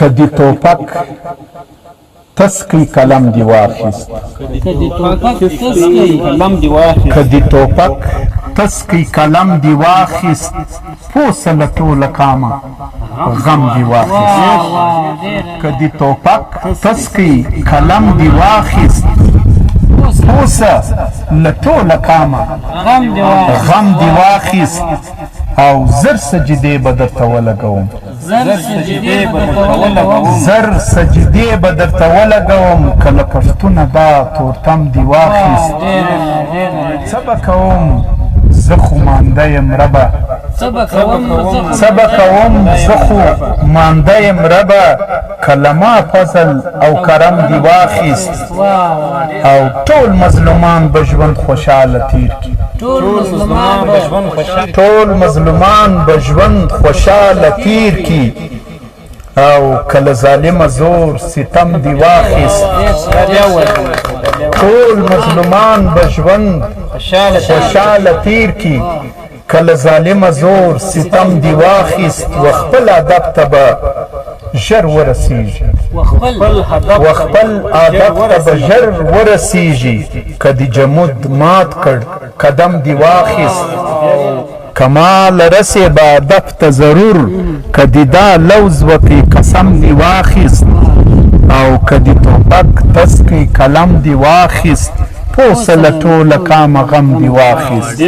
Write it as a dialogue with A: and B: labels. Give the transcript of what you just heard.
A: کدی توپک تسکی کلم دی واخیست کدی توپک تسکی کلم دی واخیست پوسه له ټوله کامه غم دی واخیست کدی توپک تسکی کلم دی واخیست پوسه له ټوله کامه غم دی واخیست او زر سجدې به درته ولګوم زر سجدې به درته ولګوم که له پښتونه دا تورتم دی واخیست څه به کوم زه خو مانده یم ربه څه به کوم زه خو مانده یم ربه که له ما فضل او کرم دی واخیست او ټول مظلومان به ژوند خوشحاله تیر کړي ټول مظلومان به ژوند خوشحاله تیر کی او کله ظالم زور ستم دی واخیست ټول مظلومان به ژوند خوشحاله تیر کی کله ظالم زور ستم دی واخیست و خپل ادب ته به ژر ورسیږي و خپل ادب ته به ژر ورسیږي که د جمود مات کړ قدم دی واخیست کمال رسې به هدف ته ضرور که د دا لوز وکړي قسم دی واخیست او که د توپک تسکی کلم دی واخیست پوسه له ټوله کامه غم دی واخیست